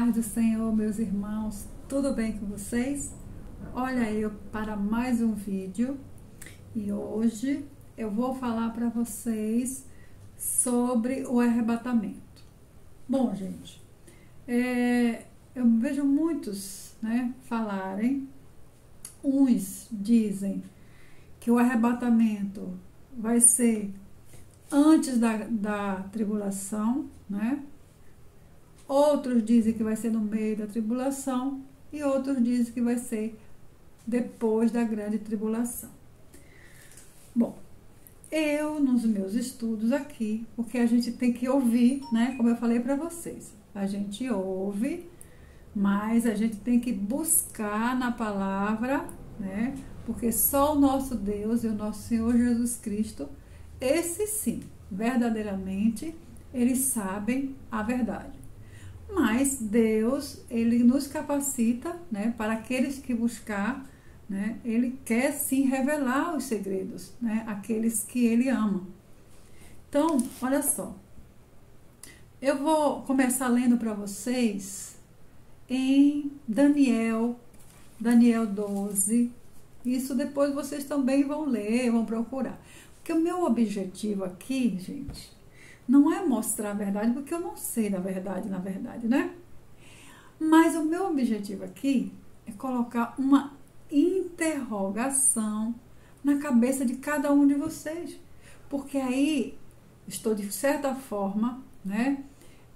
paz do Senhor, meus irmãos, tudo bem com vocês? Olha eu para mais um vídeo e hoje eu vou falar para vocês sobre o arrebatamento. Bom, gente, eu vejo muitos falarem, uns dizem que o arrebatamento vai ser antes da tribulação, Outros dizem que vai ser no meio da tribulação e outros dizem que vai ser depois da grande tribulação. Bom, eu nos meus estudos aqui, porque a gente tem que ouvir, como eu falei para vocês, a gente ouve, mas a gente tem que buscar na palavra, porque só o nosso Deus e o nosso Senhor Jesus Cristo, esses sim, verdadeiramente, eles sabem a verdade. Mas Deus, Ele nos capacita, para aqueles que buscar, Ele quer sim revelar os segredos, aqueles que Ele ama. Então, olha só, eu vou começar lendo para vocês em Daniel 12, isso depois vocês também vão ler, vão procurar. Porque o meu objetivo aqui, gente, não é mostrar a verdade, porque eu não sei da verdade, na verdade, Mas o meu objetivo aqui é colocar uma interrogação na cabeça de cada um de vocês. Porque aí estou, de certa forma,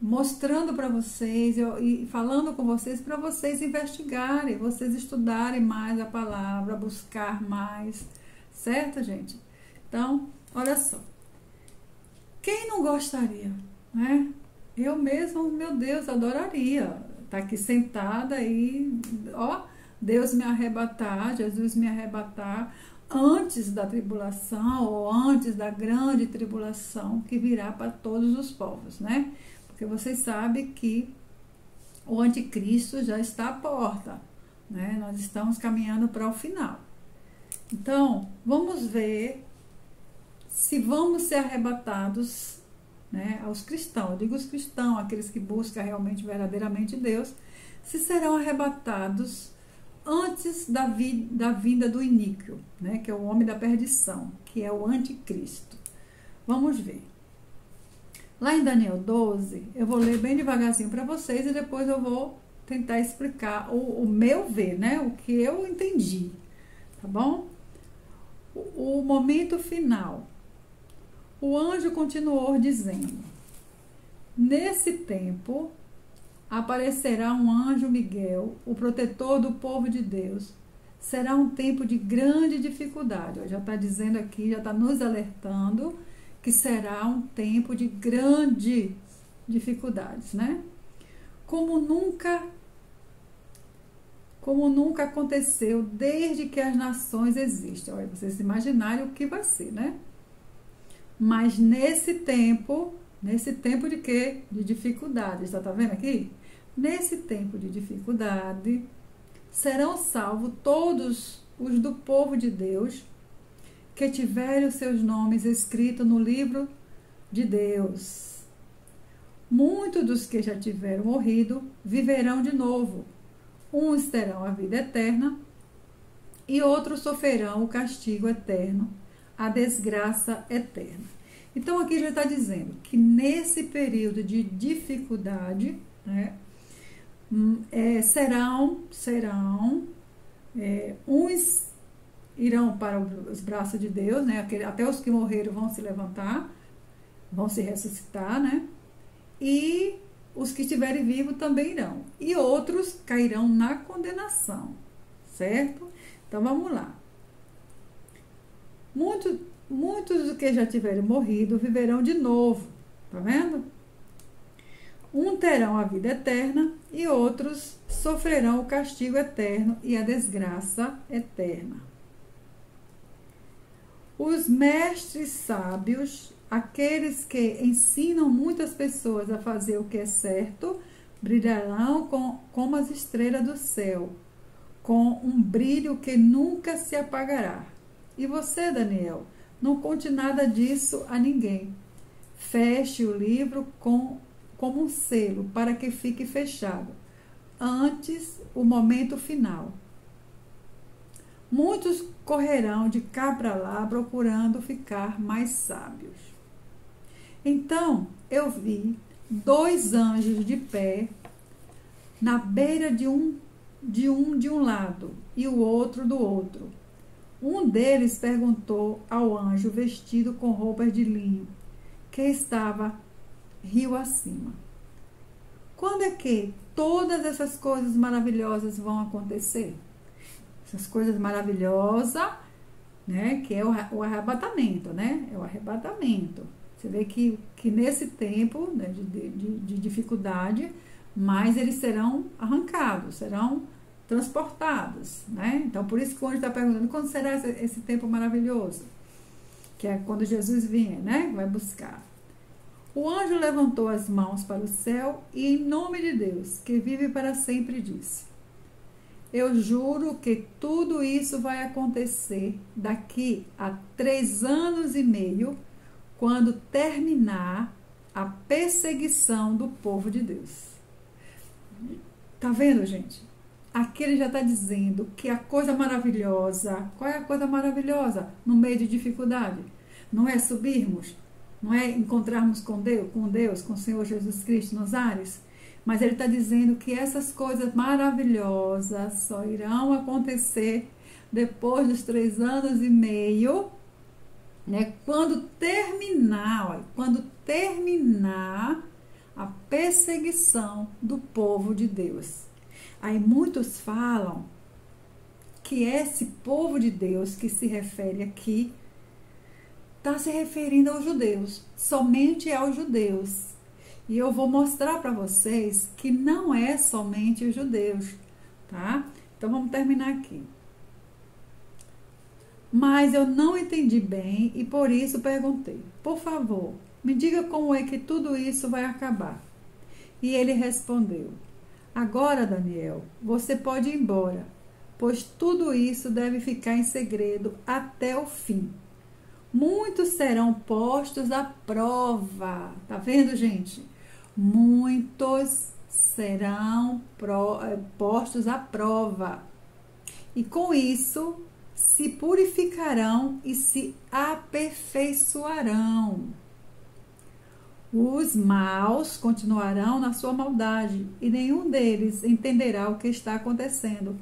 mostrando para vocês e falando com vocês para vocês investigarem, vocês estudarem mais a palavra, buscar mais, certo, gente? Então, olha só. Quem não gostaria, Eu mesmo, meu Deus, adoraria estar aqui sentada e, Deus me arrebatar, Jesus me arrebatar antes da tribulação ou antes da grande tribulação que virá para todos os povos, Porque vocês sabem que o anticristo já está à porta, Nós estamos caminhando para o final. Então, vamos ver se vamos ser arrebatados, aos cristãos, eu digo os cristãos, aqueles que buscam realmente, verdadeiramente Deus, se serão arrebatados antes da vinda do iníquo, que é o homem da perdição, que é o anticristo. Vamos ver. Lá em Daniel 12, eu vou ler bem devagarzinho para vocês e depois eu vou tentar explicar o meu ver, o que eu entendi, tá bom? O momento final. O anjo continuou dizendo: nesse tempo aparecerá um anjo Miguel, o protetor do povo de Deus. Será um tempo de grande dificuldade. Já está dizendo aqui, já está nos alertando que será um tempo de grandes dificuldades, Como nunca aconteceu desde que as nações existem. Olha, vocês imaginarem o que vai ser, Mas nesse tempo de quê? De dificuldade, está vendo aqui? Nesse tempo de dificuldade, serão salvos todos os do povo de Deus que tiverem os seus nomes escritos no livro de Deus. Muitos dos que já tiveram morrido viverão de novo. Uns terão a vida eterna e outros sofrerão o castigo eterno, a desgraça eterna. Então aqui já está dizendo que nesse período de dificuldade, uns irão para os braços de Deus, até os que morreram vão se levantar, vão se ressuscitar, e os que estiverem vivos também irão, e outros cairão na condenação, certo? Então vamos lá. Muitos dos que já tiverem morrido viverão de novo, tá vendo? Uns terão a vida eterna e outros sofrerão o castigo eterno e a desgraça eterna. Os mestres sábios, aqueles que ensinam muitas pessoas a fazer o que é certo, brilharão como as estrelas do céu, com um brilho que nunca se apagará. E você, Daniel, não conte nada disso a ninguém. Feche o livro como um selo para que fique fechado. antes o momento final. Muitos correrão de cá para lá procurando ficar mais sábios. Então eu vi 2 anjos de pé na beira de um lado e o outro do outro. Um deles perguntou ao anjo vestido com roupas de linho, que estava rio acima: quando é que todas essas coisas maravilhosas vão acontecer? Essas coisas maravilhosas, né, que é o arrebatamento, né? É o arrebatamento. Você vê que nesse tempo, né, de dificuldade, mas eles serão arrancados, serão transportados, né? Então, por isso que o anjo está perguntando, quando será esse tempo maravilhoso? Que é quando Jesus vier, né? Vai buscar. O anjo levantou as mãos para o céu e, em nome de Deus, que vive para sempre, disse: eu juro que tudo isso vai acontecer daqui a 3 anos e meio, quando terminar a perseguição do povo de Deus. Tá vendo, gente? Aqui ele já está dizendo que a coisa maravilhosa, qual é a coisa maravilhosa no meio de dificuldade? Não é subirmos, não é encontrarmos com Deus, com o Senhor Jesus Cristo nos ares? Mas ele está dizendo que essas coisas maravilhosas só irão acontecer depois dos 3 anos e meio, né? Quando terminar a perseguição do povo de Deus. Aí muitos falam que esse povo de Deus que se refere aqui está se referindo aos judeus, somente aos judeus. E eu vou mostrar para vocês que não é somente os judeus, tá? Então vamos terminar aqui. Mas eu não entendi bem e por isso perguntei: por favor, me diga como é que tudo isso vai acabar. E ele respondeu: agora, Daniel, você pode ir embora, pois tudo isso deve ficar em segredo até o fim. Muitos serão postos à prova. Tá vendo, gente? Muitos serão postos à prova. E com isso se purificarão e se aperfeiçoarão. Os maus continuarão na sua maldade, e nenhum deles entenderá o que está acontecendo,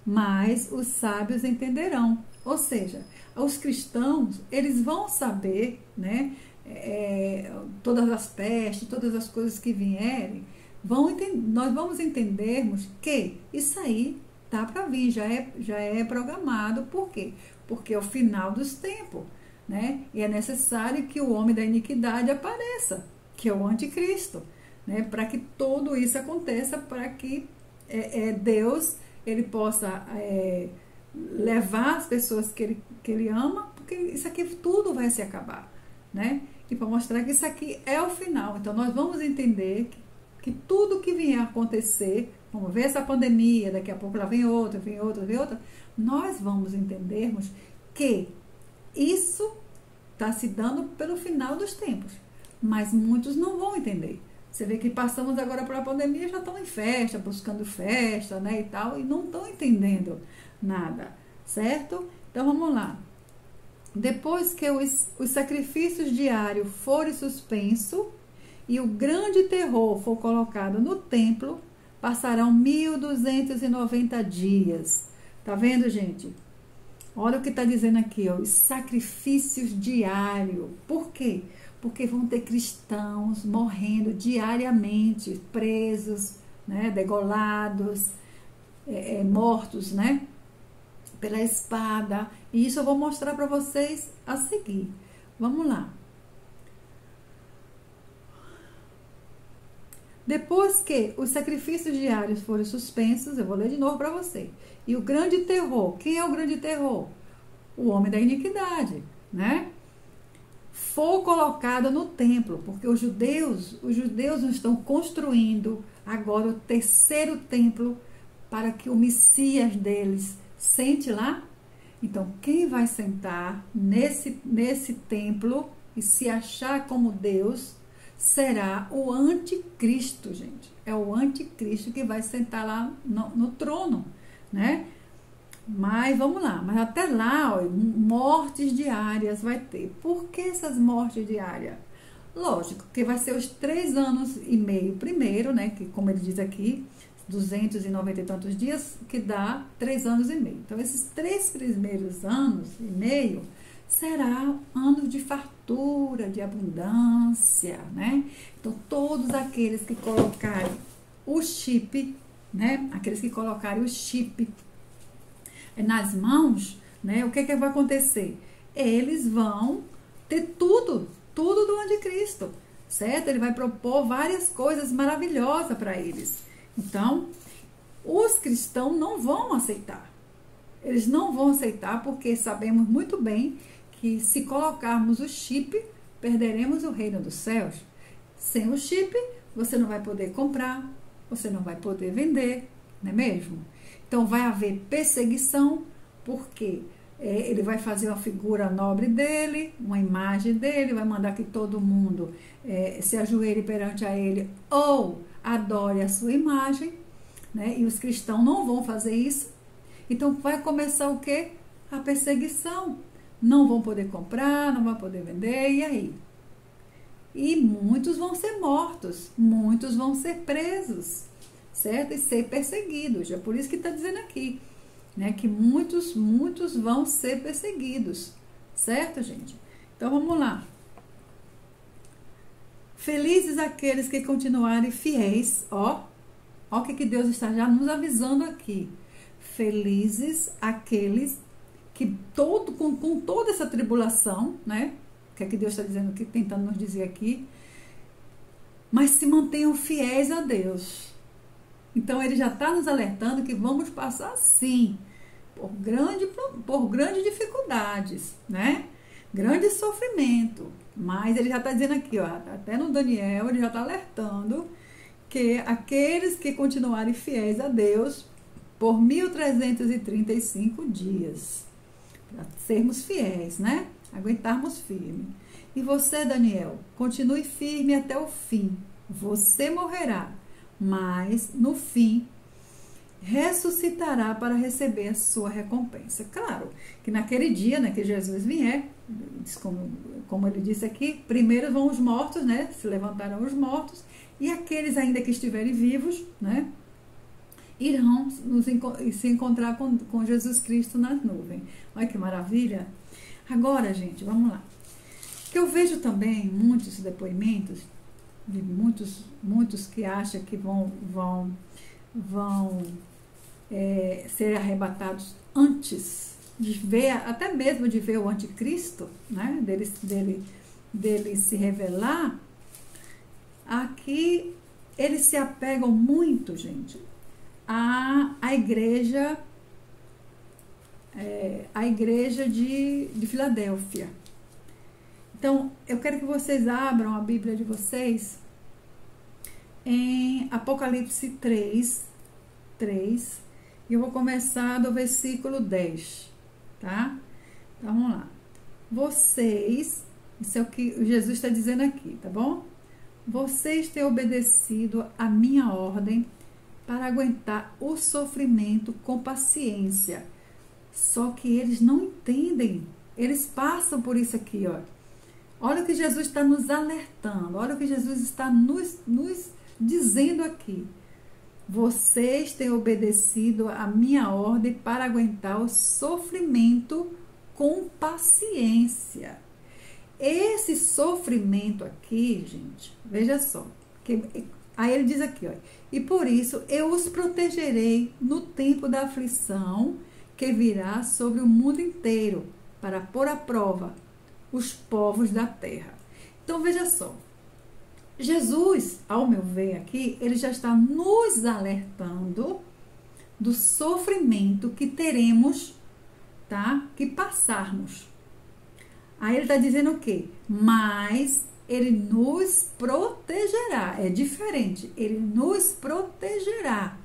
mas os sábios entenderão. Ou seja, os cristãos, eles vão saber, né, todas as pestes, todas as coisas que vierem, nós vamos entendermos que isso aí tá para vir, já é programado. Por quê? Porque é o final dos tempos, né? E é necessário que o homem da iniquidade apareça, que é o anticristo, né? Para que tudo isso aconteça, para que Deus ele possa levar as pessoas que ele ama, porque isso aqui tudo vai se acabar, né? E para mostrar que isso aqui é o final. Então nós vamos entender que tudo que vier a acontecer, vamos ver essa pandemia, daqui a pouco lá vem outra, nós vamos entendermos que isso está se dando pelo final dos tempos, mas muitos não vão entender. Você vê que passamos agora pela pandemia, já estão em festa, buscando festa, né, e tal, e não estão entendendo nada, certo? Então vamos lá. Depois que os sacrifícios diários forem suspensos e o grande terror for colocado no templo, passarão 1290 dias. Tá vendo, gente? Olha o que está dizendo aqui, ó, os sacrifícios diários. Por quê? Porque vão ter cristãos morrendo diariamente, presos, né, degolados, mortos, né, pela espada. E isso eu vou mostrar para vocês a seguir. Vamos lá. Depois que os sacrifícios diários forem suspensos, eu vou ler de novo para você. E o grande terror, quem é o grande terror? O homem da iniquidade, né? For colocado no templo, porque os judeus não estão construindo agora o 3º templo para que o Messias deles sente lá. Então, quem vai sentar nesse templo e se achar como Deus será o anticristo, gente. É o anticristo que vai sentar lá no trono, né? Mas vamos lá, mas até lá, ó, mortes diárias vai ter. Por que essas mortes diárias? Lógico, que vai ser os 3 anos e meio primeiro, né? Que como ele diz aqui, 290 e tantos dias, que dá 3 anos e meio. Então, esses 3 primeiros anos e meio será ano de fartura, de abundância, né? Então, todos aqueles que colocarem o chip, né? Aqueles que colocarem o chip nas mãos, né? O que vai acontecer? Eles vão ter tudo do anticristo, certo? Ele vai propor várias coisas maravilhosas para eles. Então, os cristãos não vão aceitar. Eles não vão aceitar porque sabemos muito bem que se colocarmos o chip, perderemos o reino dos céus. Sem o chip, você não vai poder comprar, você não vai poder vender, não é mesmo? Então, vai haver perseguição, porque ele vai fazer uma figura nobre dele, uma imagem dele, vai mandar que todo mundo se ajoelhe perante a ele ou adore a sua imagem, né? E os cristãos não vão fazer isso. Então, vai começar o quê? A perseguição. Não vão poder comprar, não vão poder vender, e aí? E muitos vão ser mortos, muitos vão ser presos, certo? E ser perseguidos. É por isso que está dizendo aqui, né? Que muitos vão ser perseguidos, certo, gente? Então, vamos lá. Felizes aqueles que continuarem fiéis, ó o que Deus está já nos avisando aqui. Felizes aqueles que com toda essa tribulação, né? O que é que Deus está dizendo aqui, tentando nos dizer aqui, mas se mantenham fiéis a Deus. Então, ele já está nos alertando que vamos passar, sim, por grandes dificuldades, né? Grande sofrimento. Mas ele já está dizendo aqui, ó, até no Daniel, ele já está alertando que aqueles que continuarem fiéis a Deus por 1335 dias, para sermos fiéis, né? Aguentarmos firme. E você, Daniel, continue firme até o fim. Você morrerá, mas no fim ressuscitará para receber a sua recompensa. Claro que naquele dia, né, que Jesus vier, como ele disse aqui, primeiro vão os mortos, né? Se levantarão os mortos, e aqueles ainda que estiverem vivos, né? Irão se encontrar com Jesus Cristo nas nuvens. Olha que maravilha! Agora, gente, vamos lá. Que eu vejo também muitos depoimentos de muitos que acham que vão ser arrebatados antes de ver, até mesmo de ver o anticristo, né? Dele se revelar. Aqui eles se apegam muito, gente, a igreja de Filadélfia. Então, eu quero que vocês abram a Bíblia de vocês em Apocalipse 3, e eu vou começar do versículo 10, tá? Então, vamos lá. Vocês, isso é o que Jesus está dizendo aqui, tá bom? Vocês têm obedecido a minha ordem para aguentar o sofrimento com paciência. Só que eles não entendem. Eles passam por isso aqui, ó. Olha o que Jesus está nos alertando. Olha o que Jesus está nos dizendo aqui. Vocês têm obedecido a minha ordem para aguentar o sofrimento com paciência. Esse sofrimento aqui, gente, veja só. Aí ele diz aqui, ó. E por isso eu os protegerei no tempo da aflição que virá sobre o mundo inteiro, para pôr à prova os povos da terra. Então, veja só. Jesus, ao meu ver aqui, ele já está nos alertando do sofrimento que teremos, tá? Que passarmos. Aí ele está dizendo o quê? Mas ele nos protegerá. É diferente. Ele nos protegerá.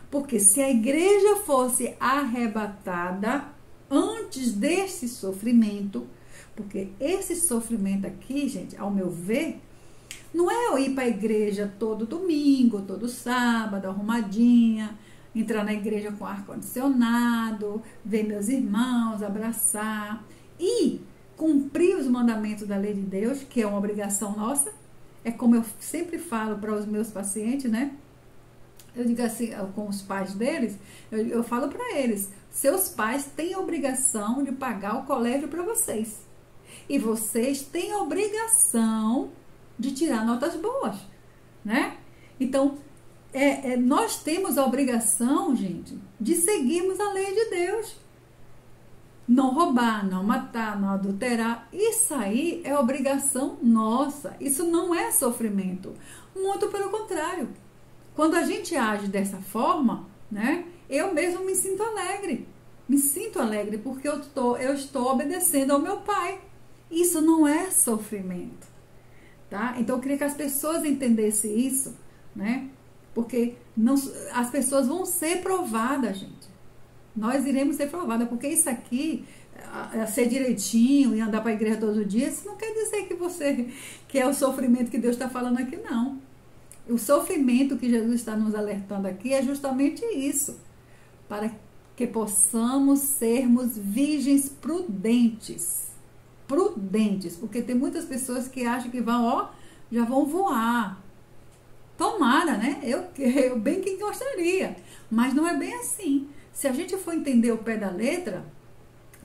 Porque se a igreja fosse arrebatada antes desse sofrimento, porque esse sofrimento aqui, gente, ao meu ver, Não é eu ir para a igreja todo domingo, todo sábado, arrumadinha, entrar na igreja com ar-condicionado, ver meus irmãos, abraçar e cumprir os mandamentos da lei de Deus, que é uma obrigação nossa. É como eu sempre falo para os meus pacientes, né? Eu digo assim, com os pais deles, eu falo para eles, seus pais têm a obrigação de pagar o colégio para vocês. E vocês têm a obrigação de tirar notas boas, né? Então, nós temos a obrigação, gente, de seguirmos a lei de Deus. Não roubar, não matar, não adulterar. Isso aí é obrigação nossa. Isso não é sofrimento. Muito pelo contrário. Quando a gente age dessa forma, né? Eu mesmo me sinto alegre. Me sinto alegre porque eu estou obedecendo ao meu Pai. Isso não é sofrimento, tá? Então eu queria que as pessoas entendessem isso, né? Porque as pessoas vão ser provadas, gente. Nós iremos ser provadas, porque isso aqui, ser direitinho e andar para a igreja todo dia, isso não quer dizer que é o sofrimento que Deus está falando aqui, não. O sofrimento que Jesus está nos alertando aqui é justamente isso, para que possamos sermos virgens prudentes. Prudentes, porque tem muitas pessoas que acham que já vão voar. Tomara, né? Eu bem que gostaria, mas não é bem assim. Se a gente for entender o pé da letra,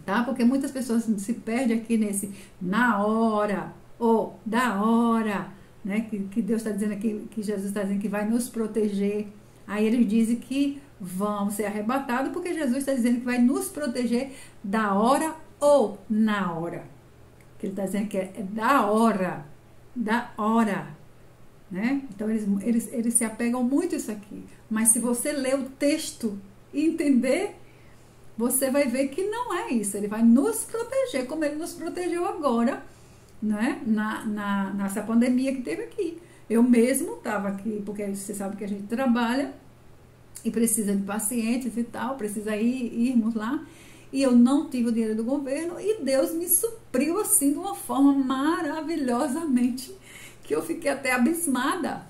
tá? Porque muitas pessoas se perdem aqui nesse na hora, ou da hora, né? Que Deus está dizendo aqui, que Jesus está dizendo que vai nos proteger. Aí eles dizem que vão ser arrebatados, porque Jesus está dizendo que vai nos proteger da hora ou na hora. Que ele está dizendo que é da hora, né? Então eles se apegam muito a isso aqui. Mas se você ler o texto e entender, você vai ver que não é isso. Ele vai nos proteger, como ele nos protegeu agora, né? Nessa pandemia que teve aqui. Eu mesmo estava aqui, porque você sabe que a gente trabalha e precisa de pacientes e tal, precisa irmos lá. E eu não tive o dinheiro do governo e Deus me supriu assim de uma forma maravilhosamente, que eu fiquei até abismada,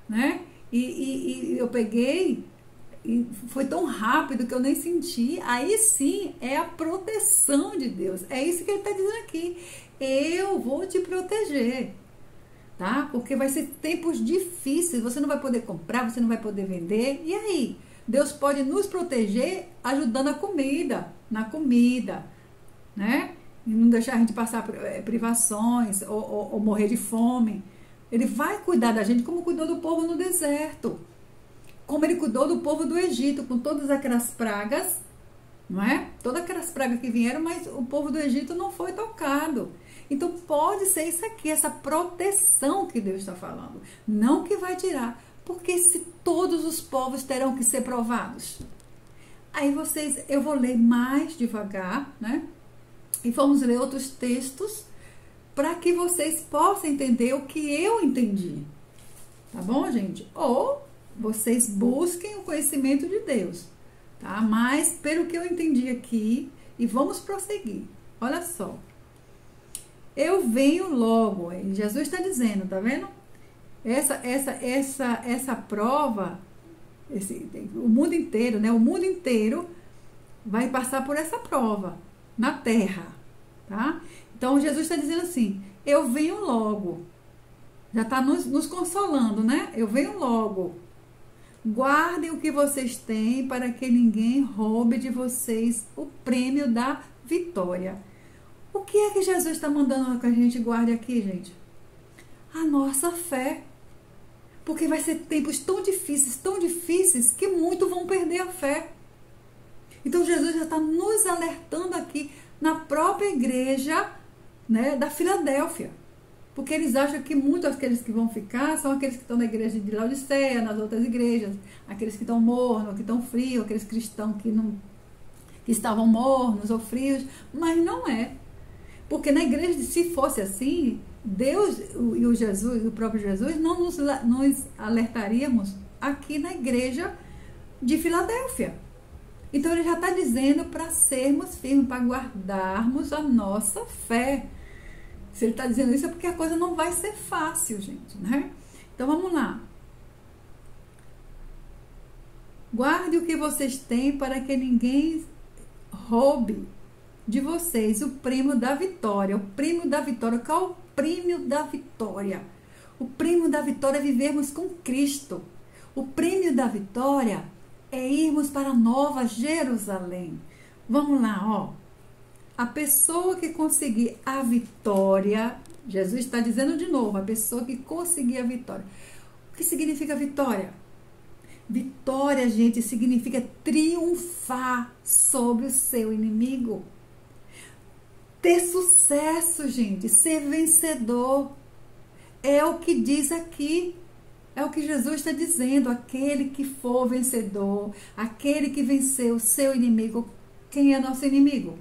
né? E eu peguei e foi tão rápido que eu nem senti. Aí sim é a proteção de Deus. É isso que ele está dizendo aqui. Eu vou te proteger, tá? Porque vai ser tempos difíceis. Você não vai poder comprar, você não vai poder vender. E aí? Deus pode nos proteger ajudando na comida, né? E não deixar a gente passar privações ou morrer de fome. Ele vai cuidar da gente como cuidou do povo no deserto. Como ele cuidou do povo do Egito, com todas aquelas pragas, não é? Todas aquelas pragas que vieram, mas o povo do Egito não foi tocado. Então pode ser isso aqui, essa proteção que Deus está falando. Não que vai tirar, porque se todos os povos terão que ser provados. Aí eu vou ler mais devagar, né? E vamos ler outros textos para que vocês possam entender o que eu entendi. Tá bom, gente? Ou vocês busquem o conhecimento de Deus, tá? Mas pelo que eu entendi aqui, e vamos prosseguir. Olha só. Eu venho logo. Jesus está dizendo, tá vendo? Essa prova, o mundo inteiro, né? O mundo inteiro vai passar por essa prova na terra, tá? Então Jesus está dizendo assim: eu venho logo. Já está nos consolando, né? Eu venho logo. Guardem o que vocês têm para que ninguém roube de vocês o prêmio da vitória. O que é que Jesus está mandando que a gente guarde aqui, gente? A nossa fé. Porque vai ser tempos tão difíceis, que muitos vão perder a fé. Então Jesus já está nos alertando aqui na própria igreja, né, da Filadélfia. Porque eles acham que muitos daqueles que vão ficar são aqueles que estão na igreja de Laodiceia, nas outras igrejas, aqueles que estão mornos, que estão frios, aqueles cristãos que estavam mornos ou frios, mas não é. Porque na igreja, se fosse assim, Deus e o próprio Jesus não nos alertaríamos aqui na igreja de Filadélfia. Então ele já está dizendo para sermos firmes, para guardarmos a nossa fé. Se ele está dizendo isso é porque a coisa não vai ser fácil, gente, né? Então vamos lá. Guarde o que vocês têm para que ninguém roube de vocês o prêmio da vitória. O prêmio da vitória. Qual é o prêmio da vitória? O prêmio da vitória é vivermos com Cristo. O prêmio da vitória é irmos para a Nova Jerusalém. Vamos lá, ó. A pessoa que conseguir a vitória, Jesus está dizendo de novo, a pessoa que conseguir a vitória. O que significa vitória? Vitória, gente, significa triunfar sobre o seu inimigo. Ter sucesso, gente, ser vencedor. É o que diz aqui. É o que Jesus está dizendo. Aquele que for vencedor, aquele que venceu o seu inimigo. Quem é nosso inimigo?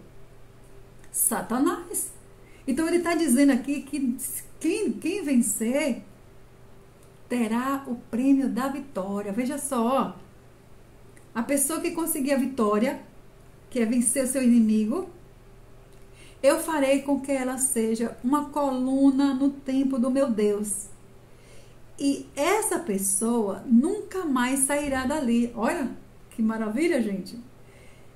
Satanás. Então ele está dizendo aqui que quem vencer terá o prêmio da vitória. Veja só, a pessoa que conseguir a vitória, que é vencer o seu inimigo, eu farei com que ela seja uma coluna no templo do meu Deus. E essa pessoa nunca mais sairá dali. Olha, que maravilha, gente.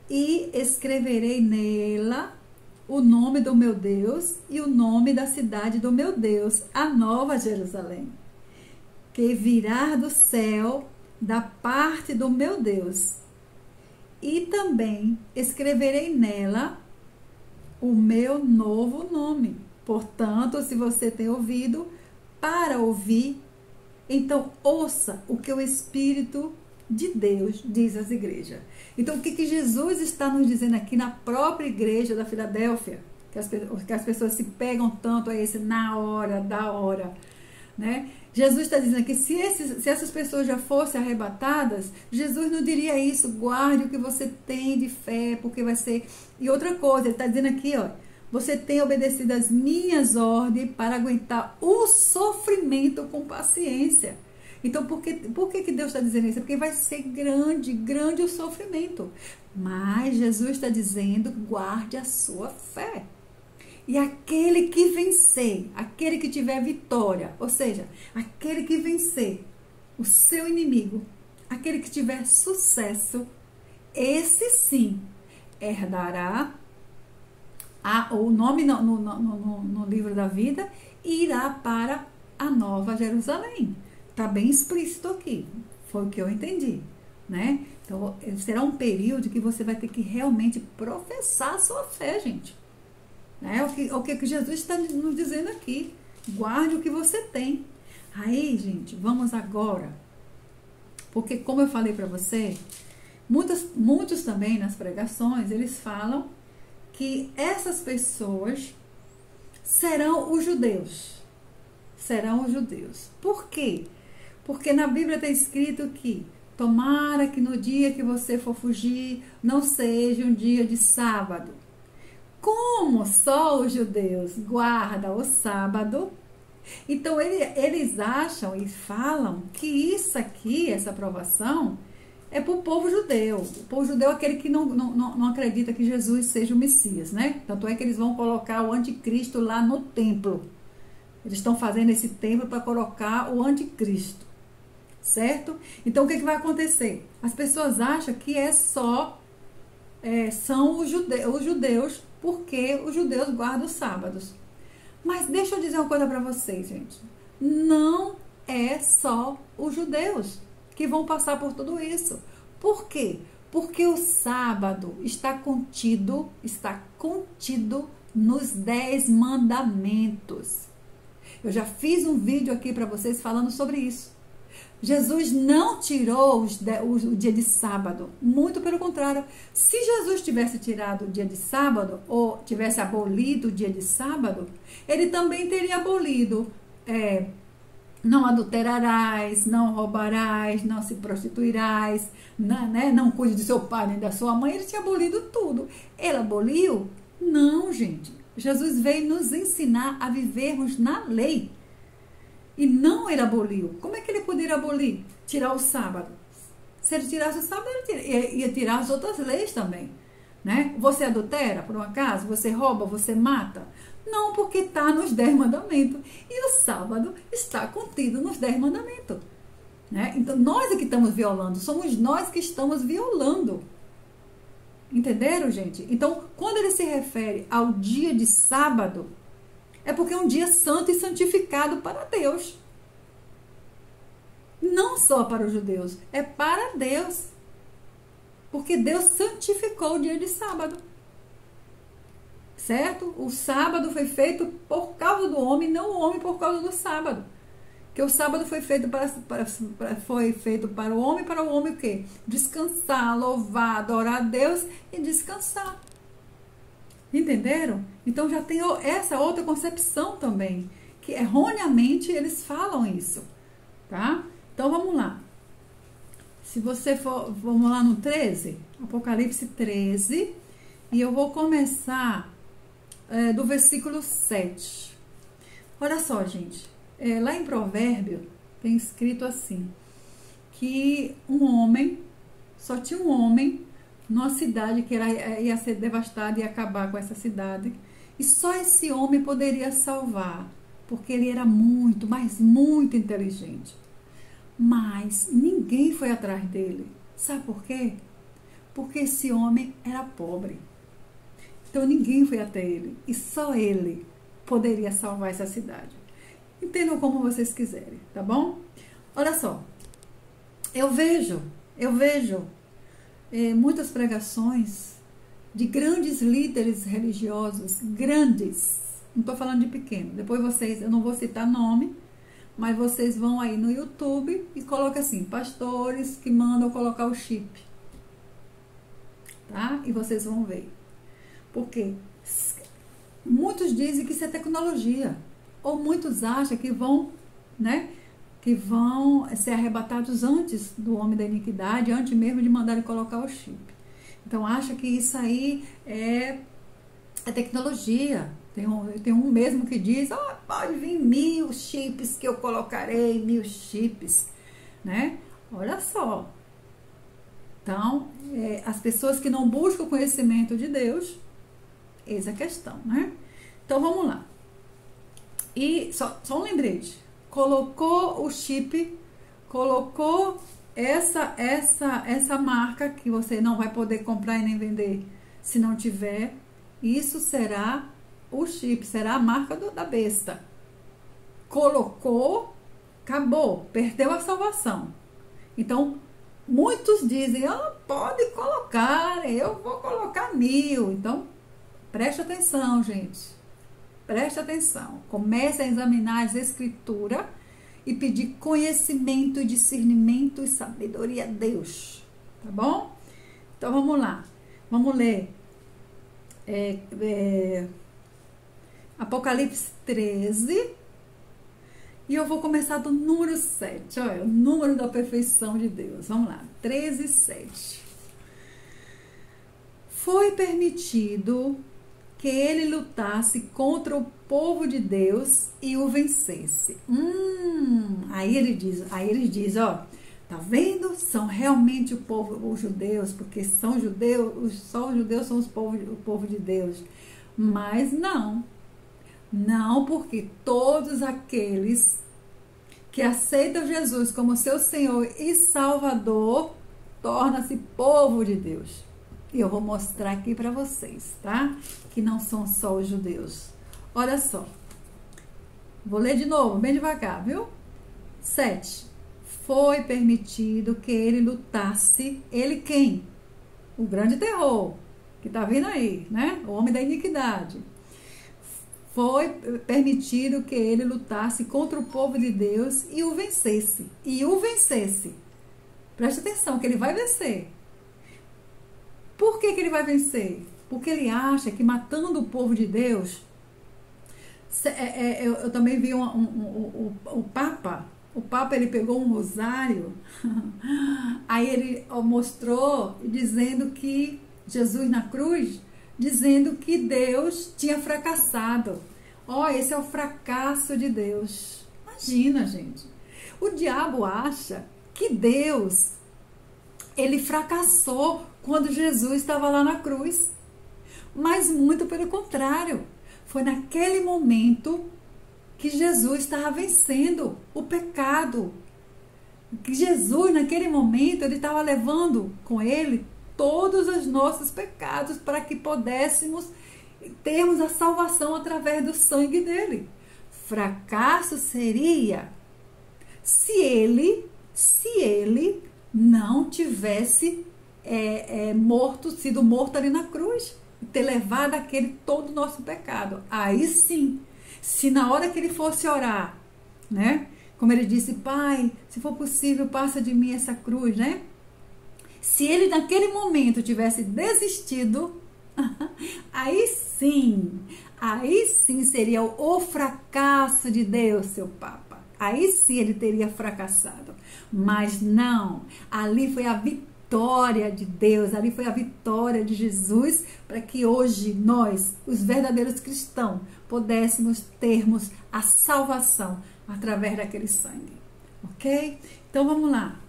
E escreverei nela o nome do meu Deus e o nome da cidade do meu Deus, a Nova Jerusalém, que virá do céu da parte do meu Deus. E também escreverei nela o meu novo nome. Portanto, se você tem ouvido para ouvir, então ouça o que o Espírito de Deus diz às igrejas. Então, o que Jesus está nos dizendo aqui na própria igreja da Filadélfia, que as pessoas se pegam tanto a esse na hora, da hora, né? Jesus está dizendo que se essas pessoas já fossem arrebatadas, Jesus não diria isso, guarde o que você tem de fé, porque vai ser... E outra coisa, ele está dizendo aqui, ó, você tem obedecido às minhas ordens para aguentar o sofrimento com paciência. Então, por que Deus está dizendo isso? Porque vai ser grande o sofrimento. Mas Jesus está dizendo, guarde a sua fé. E aquele que vencer, aquele que tiver vitória, ou seja, aquele que vencer o seu inimigo, aquele que tiver sucesso, esse sim herdará o nome no livro da vida e irá para a Nova Jerusalém. Está bem explícito aqui, foi o que eu entendi, né? Então, será um período que você vai ter que realmente professar a sua fé, gente. É o que Jesus está nos dizendo aqui. Guarde o que você tem. Aí, gente, vamos agora. Porque, como eu falei para você, muitos também nas pregações, eles falam que essas pessoas serão os judeus. Serão os judeus. Por quê? Porque na Bíblia está escrito que tomara que no dia que você for fugir, não seja um dia de sábado. Como só os judeus guardam o sábado, então eles acham e falam que isso aqui, essa aprovação, é para o povo judeu. O povo judeu é aquele que não acredita que Jesus seja o Messias, né? Tanto é que eles vão colocar o anticristo lá no templo. Eles estão fazendo esse templo para colocar o anticristo, certo? Então, o que vai acontecer? As pessoas acham que são os judeus, porque os judeus guardam os sábados. Mas deixa eu dizer uma coisa para vocês, gente. Não é só os judeus que vão passar por tudo isso. Por quê? Porque o sábado está contido nos 10 mandamentos. Eu já fiz um vídeo aqui para vocês falando sobre isso. Jesus não tirou o dia de sábado, muito pelo contrário. Se Jesus tivesse tirado o dia de sábado, ou tivesse abolido o dia de sábado, ele também teria abolido, não adulterarás, não roubarás, não se prostituirás, não cuide do seu pai nem da sua mãe. Ele tinha abolido tudo. Ele aboliu? Não, gente. Jesus veio nos ensinar a vivermos na lei. E não ele aboliu. Como é que ele poderia abolir? Tirar o sábado. Se ele tirasse o sábado, ele ia tirar as outras leis também, né? Você adultera, por um acaso? Você rouba? Você mata? Não, porque está nos 10 mandamentos. E o sábado está contido nos 10 mandamentos. Né? Então, nós é que estamos violando. Somos nós que estamos violando. Entenderam, gente? Então, quando ele se refere ao dia de sábado, é porque é um dia santo e santificado para Deus. Não só para os judeus, é para Deus. Porque Deus santificou o dia de sábado. Certo? O sábado foi feito por causa do homem, não o homem por causa do sábado. Porque o sábado foi feito para o homem o quê? Descansar, louvar, adorar a Deus e descansar. Entenderam? Então já tem essa outra concepção também, que erroneamente eles falam isso. Tá? Então vamos lá. Se você for, vamos lá no 13, Apocalipse 13, e eu vou começar do versículo 7. Olha só, gente, lá em Provérbio tem escrito assim, que só tinha um homem numa cidade que ia ser devastada e acabar com essa cidade, e só esse homem poderia salvar, porque ele era muito, mas muito inteligente. Mas ninguém foi atrás dele. Sabe por quê? Porque esse homem era pobre. Então ninguém foi até ele. E só ele poderia salvar essa cidade. Entendam como vocês quiserem, tá bom? Olha só. Eu vejo muitas pregações de grandes líderes religiosos, grandes. Não estou falando de pequeno. Depois eu não vou citar nome, mas vocês vão aí no YouTube e colocam assim, pastores que mandam colocar o chip. Tá? E vocês vão ver. Porque muitos dizem que isso é tecnologia. Ou muitos acham que vão, né? Que vão ser arrebatados antes do homem da iniquidade, antes mesmo de mandarem colocar o chip. Então, acha que isso aí é tecnologia. Tem um mesmo que diz, pode vir 1000 chips que eu colocarei, 1000 chips, né? Olha só. Então, as pessoas que não buscam o conhecimento de Deus, essa é a questão, né? Então, vamos lá. E só um lembrete. Colocou o chip, colocou essa marca que você não vai poder comprar e nem vender se não tiver. Isso será o chip, será a marca da besta. Colocou, acabou, perdeu a salvação. Então, muitos dizem, pode colocar, eu vou colocar 1000. Então, preste atenção, gente. Preste atenção. Comece a examinar as escrituras e pedir conhecimento, discernimento e sabedoria a Deus. Tá bom? Então, vamos lá. Vamos ler. Apocalipse 13. E eu vou começar do número 7. Olha, o número da perfeição de Deus. Vamos lá. 13, 7. Foi permitido que ele lutasse contra o povo de Deus e o vencesse. Aí ele diz, tá vendo? São realmente os judeus, porque são judeus, só os judeus são o povo de Deus. Mas não, porque todos aqueles que aceitam Jesus como seu Senhor e Salvador torna-se povo de Deus. E eu vou mostrar aqui para vocês, tá? Que não são só os judeus. Olha só. Vou ler de novo, bem devagar, viu? 7. Foi permitido que ele lutasse. Ele quem? O grande terror, que tá vindo aí, né? O homem da iniquidade. Foi permitido que ele lutasse contra o povo de Deus e o vencesse. Preste atenção, que ele vai vencer. Por que ele vai vencer? Porque ele acha que matando o povo de Deus... Eu também vi o Papa. O Papa, ele pegou um rosário. Aí ele mostrou, dizendo que Jesus na cruz, dizendo que Deus tinha fracassado. Esse é o fracasso de Deus. Imagina, gente. O diabo acha que Deus, ele fracassou quando Jesus estava lá na cruz. Mas muito pelo contrário. Foi naquele momento que Jesus estava vencendo o pecado. Que Jesus, naquele momento, ele estava levando com ele todos os nossos pecados para que pudéssemos termos a salvação através do sangue dele. Fracasso seria se ele não tivesse sido morto ali na cruz, ter levado aquele todo o nosso pecado. Aí sim, se na hora que ele fosse orar, né? Como ele disse, Pai, se for possível, passa de mim essa cruz, né? Se ele naquele momento tivesse desistido, aí sim seria o fracasso de Deus, seu Papa. Aí sim ele teria fracassado. Mas não, ali foi a vitória de Deus, ali foi a vitória de Jesus, para que hoje nós, os verdadeiros cristãos, pudéssemos termos a salvação através daquele sangue. Ok? Então vamos lá.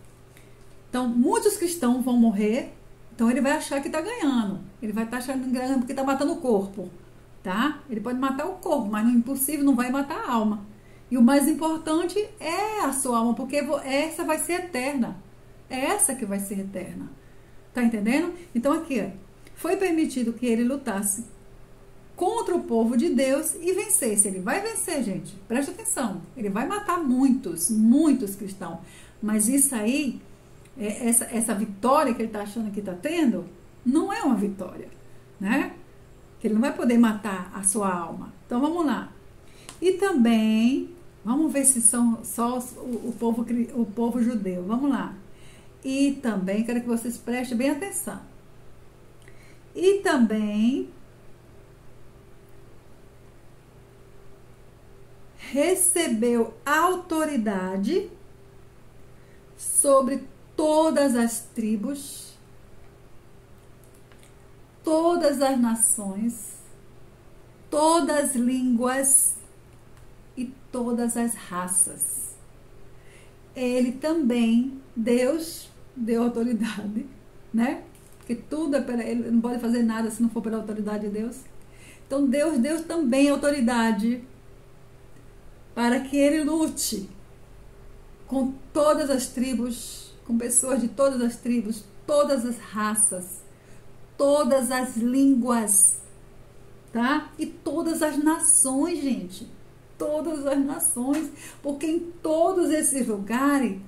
Então muitos cristãos vão morrer, então ele vai achar que está ganhando. Ele vai estar achando ganhando porque está matando o corpo. Tá? Ele pode matar o corpo, mas no impossível não vai matar a alma. E o mais importante é a sua alma, porque essa vai ser eterna. É essa que vai ser eterna. Tá entendendo? Então aqui, ó, foi permitido que ele lutasse contra o povo de Deus e vencesse. Ele vai vencer, gente. Preste atenção. Ele vai matar muitos cristãos. Mas isso aí, essa vitória que ele está achando que está tendo, não é uma vitória, né? Que ele não vai poder matar a sua alma. Então vamos lá. E também, vamos ver se são só o povo judeu. Vamos lá. E também, quero que vocês prestem bem atenção. E também recebeu autoridade sobre todas as tribos, todas as nações, todas as línguas e todas as raças. Ele também, Deus deu autoridade, né? Porque tudo é para ele, não pode fazer nada se não for pela autoridade de Deus. Então Deus deu também autoridade para que ele lute com todas as tribos, com pessoas de todas as tribos, todas as raças, todas as línguas, tá? E todas as nações, gente. Todas as nações, porque em todos esses lugares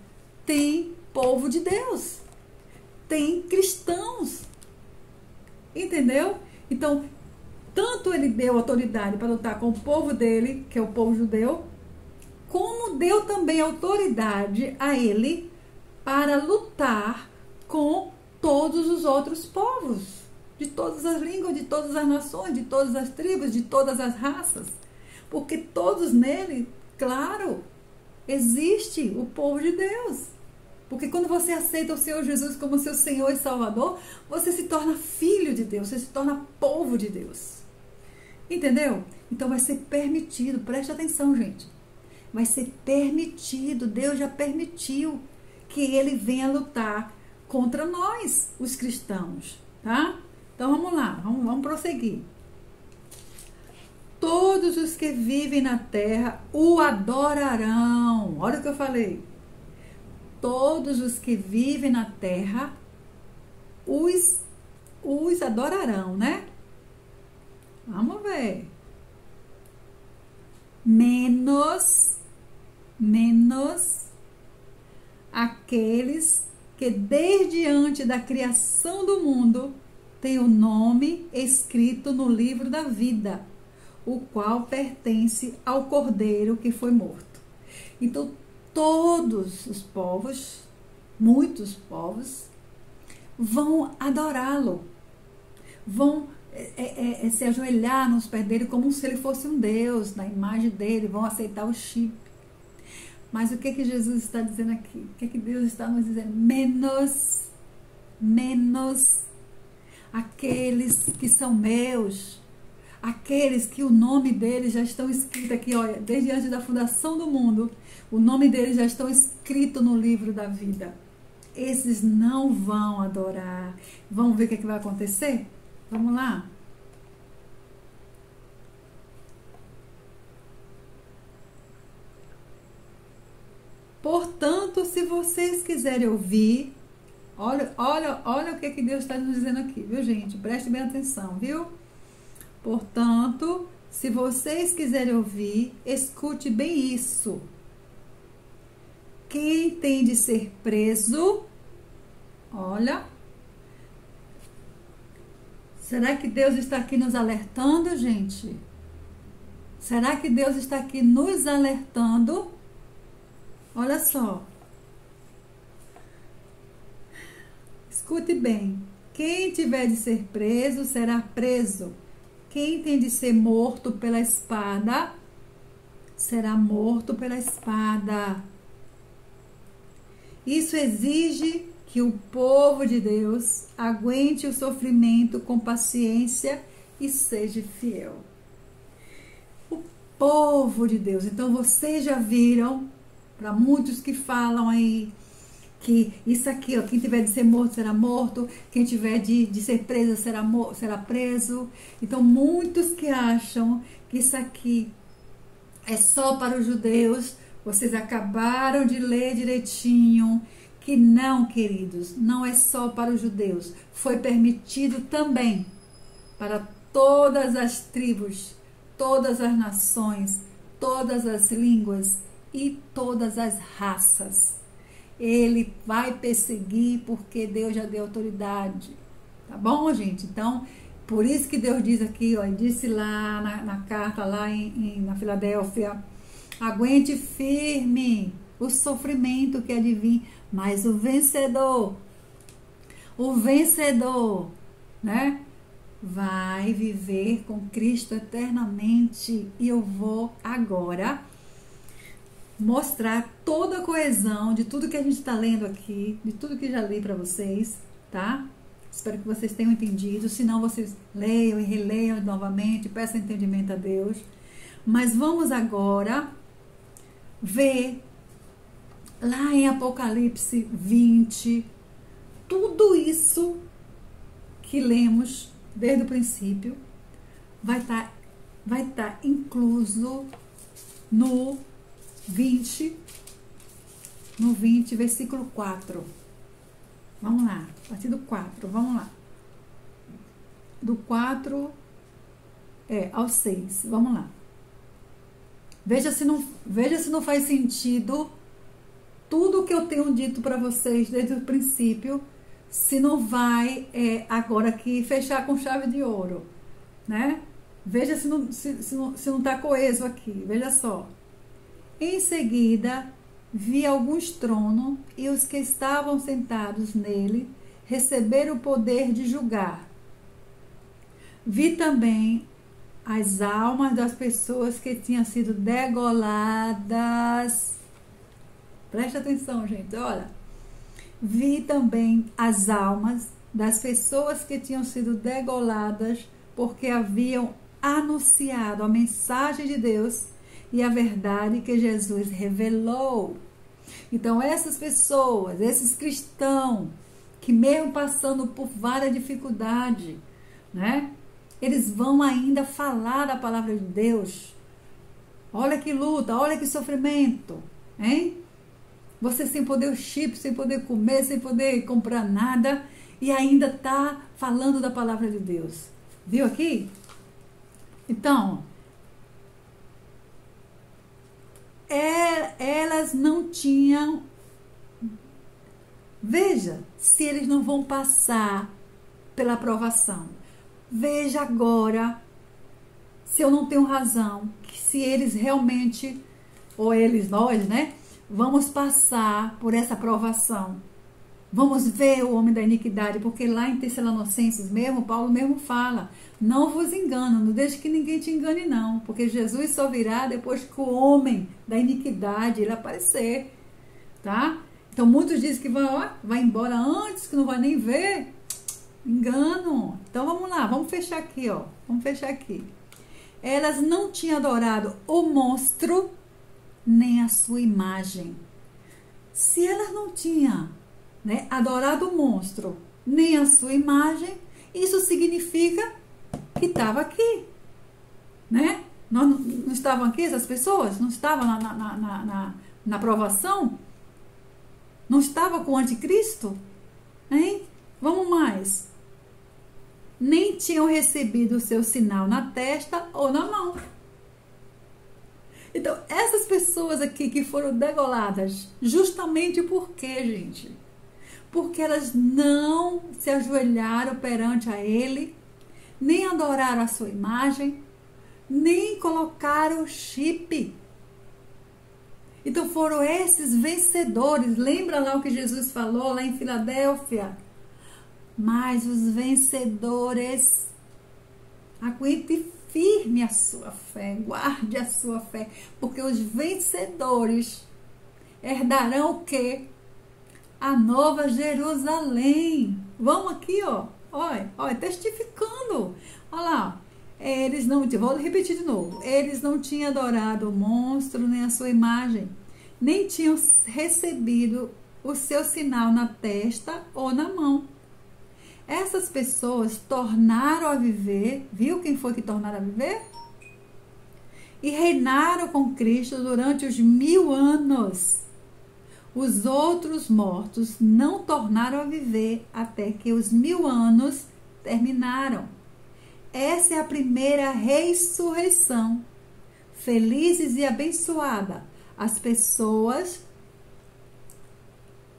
tem povo de Deus, tem cristãos, entendeu? Então, tanto ele deu autoridade para lutar com o povo dele, que é o povo judeu, como deu também autoridade a ele para lutar com todos os outros povos, de todas as línguas, de todas as nações, de todas as tribos, de todas as raças. Porque todos nele, claro, existe o povo de Deus. Porque quando você aceita o Senhor Jesus como seu Senhor e Salvador, você se torna filho de Deus, você se torna povo de Deus. Entendeu? Então vai ser permitido, preste atenção, gente. Vai ser permitido, Deus já permitiu que ele venha lutar contra nós, os cristãos, tá? Então vamos lá, vamos prosseguir. Todos os que vivem na terra o adorarão. Olha o que eu falei. Todos os que vivem na terra os adorarão, né? Vamos ver. Menos aqueles que desde antes da criação do mundo têm o nome escrito no livro da vida, o qual pertence ao Cordeiro que foi morto. Então, todos os povos, muitos povos, vão adorá-lo, vão se ajoelhar nos pés dele como se ele fosse um Deus, na imagem dele, vão aceitar o chip. Mas o que Jesus está dizendo aqui? O que Deus está nos dizendo? Menos aqueles que são meus, aqueles que o nome deles já estão escrito aqui, olha, desde antes da fundação do mundo, o nome deles já estão escrito no livro da vida. Esses não vão adorar. Vamos ver o que vai acontecer? Vamos lá. se vocês quiserem ouvir, olha o que Deus está nos dizendo aqui, viu, gente? Preste bem atenção, viu? Portanto, se vocês quiserem ouvir, escute bem isso. Quem tem de ser preso, olha, será que Deus está aqui nos alertando, gente? Será que Deus está aqui nos alertando? Olha só. Escute bem. Quem tiver de ser preso, será preso. Quem tem de ser morto pela espada, será morto pela espada. Isso exige que o povo de Deus aguente o sofrimento com paciência e seja fiel. O povo de Deus. Então, vocês já viram, para muitos que falam aí, que isso aqui, ó, quem tiver de ser morto será morto, quem tiver de ser preso será preso. Então, muitos que acham que isso aqui é só para os judeus, vocês acabaram de ler direitinho que não, queridos, não é só para os judeus. Foi permitido também para todas as tribos, todas as nações, todas as línguas e todas as raças. Ele vai perseguir porque Deus já deu autoridade. Tá bom, gente? Então, por isso que Deus diz aqui, ó, disse lá na carta lá na Filadélfia, aguente firme o sofrimento que há de vir, mas o vencedor, né, vai viver com Cristo eternamente. E eu vou agora mostrar toda a coesão de tudo que a gente está lendo aqui, de tudo que já li para vocês, tá? Espero que vocês tenham entendido. Se não, vocês leiam e releiam novamente, peçam entendimento a Deus. Mas vamos agora ver lá em Apocalipse 20, tudo isso que lemos desde o princípio vai estar incluso no 20, versículo 4. Vamos lá, a partir do 4, vamos lá. Do 4 ao 6, vamos lá. Veja se não faz sentido tudo o que eu tenho dito para vocês desde o princípio, se não vai agora aqui fechar com chave de ouro, né? Veja se não está coeso aqui, veja só. Em seguida, vi alguns tronos e os que estavam sentados nele receberam o poder de julgar. Vi também as almas das pessoas que tinham sido degoladas. Preste atenção, gente, olha. Vi também as almas das pessoas que tinham sido degoladas porque haviam anunciado a mensagem de Deus e a verdade que Jesus revelou. Então, essas pessoas, esses cristãos, que mesmo passando por várias dificuldades, né? Eles vão ainda falar da palavra de Deus. Olha que luta, olha que sofrimento, hein? Você sem poder o chip, sem poder comer, sem poder comprar nada e ainda está falando da palavra de Deus. Viu aqui? Então, elas não tinham... Veja se eles não vão passar pela aprovação. Veja agora se eu não tenho razão, que se eles realmente, ou eles, nós, né, vamos passar por essa aprovação. Vamos ver o homem da iniquidade, porque lá em Tessalonicenses mesmo, Paulo mesmo fala, não vos engano, não deixe que ninguém te engane não, porque Jesus só virá depois que o homem da iniquidade ele aparecer, tá? Então muitos dizem que vai embora antes, que não vai nem ver. Engano. Então vamos lá, vamos fechar aqui, ó. Vamos fechar aqui. Elas não tinham adorado o monstro nem a sua imagem. Se elas não tinham, né, adorado o monstro nem a sua imagem, isso significa que estava aqui, né? Não estavam aqui essas pessoas? Não estavam na aprovação? Não estava com o anticristo? Hein? Vamos mais. Nem tinham recebido o seu sinal na testa ou na mão. Então, essas pessoas aqui que foram degoladas, justamente por quê, gente? Porque elas não se ajoelharam perante a ele, nem adoraram a sua imagem, nem colocaram o chip. Então foram esses vencedores. Lembra lá o que Jesus falou lá em Filadélfia? Mas os vencedores, aguente firme a sua fé, guarde a sua fé, porque os vencedores herdarão o quê? A Nova Jerusalém. Vamos aqui, ó, olha, testificando. Olha lá, eles não, vou repetir de novo, eles não tinham adorado o monstro nem a sua imagem, nem tinham recebido o seu sinal na testa ou na mão. Essas pessoas tornaram a viver, viu quem foi que tornaram a viver? E reinaram com Cristo durante os 1000 anos. Os outros mortos não tornaram a viver até que os 1000 anos terminaram. Essa é a primeira ressurreição. Felizes e abençoadas as pessoas,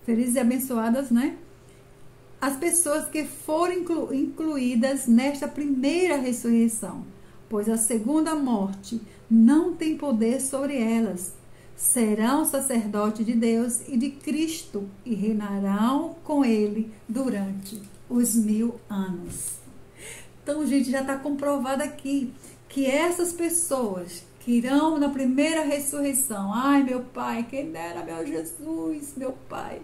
felizes e abençoadas, né? As pessoas que foram incluídas nesta primeira ressurreição, pois a segunda morte não tem poder sobre elas. Serão sacerdotes de Deus e de Cristo e reinarão com ele durante os 1000 anos. Então, gente, já está comprovado aqui que essas pessoas que irão na primeira ressurreição, ai meu Pai, quem dera meu Jesus, meu Pai,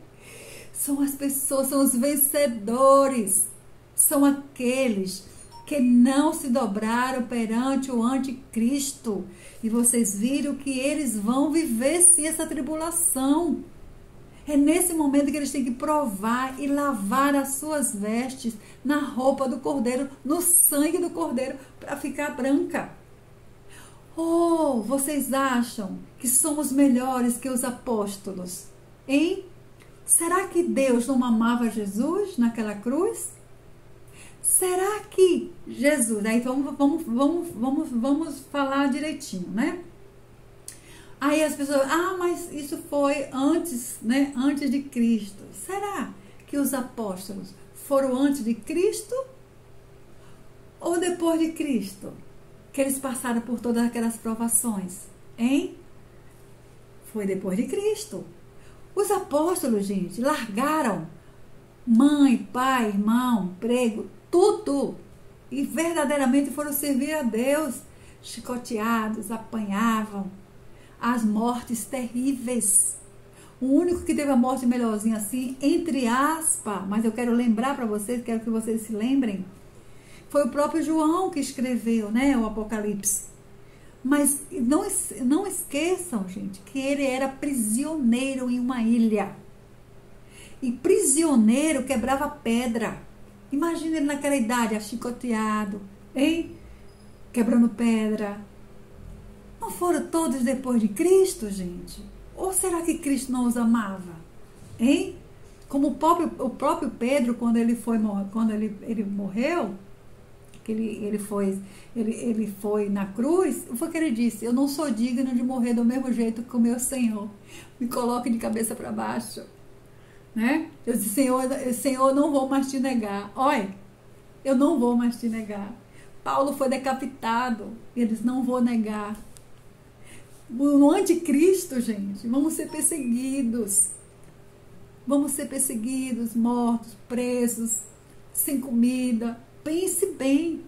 são as pessoas, são os vencedores, são aqueles que não se dobraram perante o anticristo. E vocês viram que eles vão viver sim essa tribulação. É nesse momento que eles têm que provar e lavar as suas vestes na roupa do Cordeiro, no sangue do Cordeiro, para ficar branca. Oh, vocês acham que somos melhores que os apóstolos? Hein? Será que Deus não amava Jesus naquela cruz? Será que Jesus... Aí vamos falar direitinho, né? Aí as pessoas... mas isso foi antes, né? Antes de Cristo. Será que os apóstolos foram antes de Cristo? Ou depois de Cristo? Que eles passaram por todas aquelas provações? Hein? Foi depois de Cristo. Os apóstolos, gente, largaram mãe, pai, irmão, emprego, tudo. E verdadeiramente foram servir a Deus. Chicoteados, apanhavam. As mortes terríveis. O único que teve a morte melhorzinha assim, entre aspas, mas eu quero lembrar para vocês, quero que vocês se lembrem, foi o próprio João que escreveu, né, o Apocalipse. Mas não esqueçam, gente, que ele era prisioneiro em uma ilha. E prisioneiro quebrava pedra. Imagina ele naquela idade, achicoteado, hein? Quebrando pedra. Não foram todos depois de Cristo, gente? Ou será que Cristo não os amava? Hein? Como o próprio Pedro, quando ele morreu, que ele foi na cruz, foi que ele disse: eu não sou digno de morrer do mesmo jeito que o meu Senhor. Me coloque de cabeça para baixo. Né? Eu disse: Senhor, não vou mais te negar. Olha, eu não vou mais te negar. Paulo foi decapitado. Eles: não vou negar. No anticristo, gente, vamos ser perseguidos. Vamos ser perseguidos, mortos, presos, sem comida. Pense bem.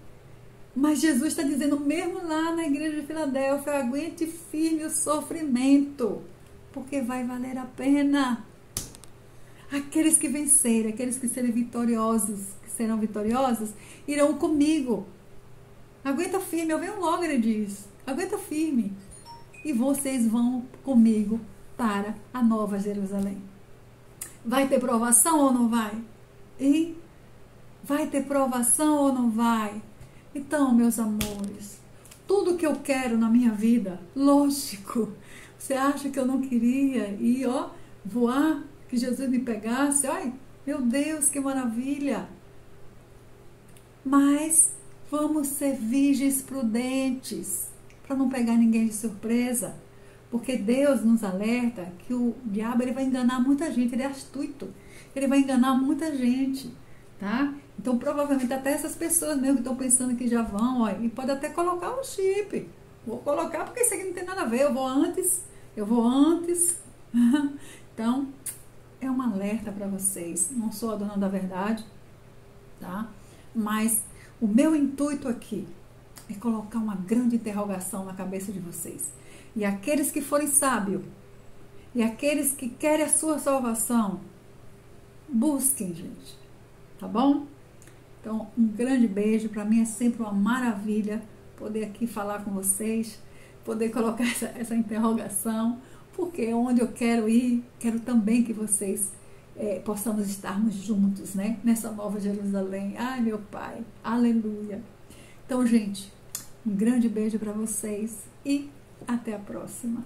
Mas Jesus está dizendo, mesmo lá na igreja de Filadélfia, aguente firme o sofrimento, porque vai valer a pena. Aqueles que vencerem, aqueles que serão vitoriosos, irão comigo. Aguenta firme, eu venho logo, ele diz. Aguenta firme. E vocês vão comigo para a Nova Jerusalém. Vai ter provação ou não vai? E vai ter provação ou não vai? Então, meus amores, tudo que eu quero na minha vida, lógico, você acha que eu não queria ir, voar, que Jesus me pegasse, ai, meu Deus, que maravilha! Mas vamos ser virgens prudentes, para não pegar ninguém de surpresa, porque Deus nos alerta que o diabo ele vai enganar muita gente, ele é astuto, ele vai enganar muita gente, tá? Então provavelmente até essas pessoas mesmo que estão pensando que já vão, ó, e pode até colocar um chip, vou colocar porque isso aqui não tem nada a ver, eu vou antes, então é um alerta para vocês, não sou a dona da verdade, tá? Mas o meu intuito aqui é colocar uma grande interrogação na cabeça de vocês. E aqueles que forem sábios, e aqueles que querem a sua salvação, busquem, gente. Tá bom? Então, um grande beijo. Para mim é sempre uma maravilha poder aqui falar com vocês, poder colocar essa interrogação, porque onde eu quero ir, quero também que vocês possamos estarmos juntos, né? Nessa nova Jerusalém. Ai, meu Pai. Aleluia. Então, gente, um grande beijo para vocês e até a próxima.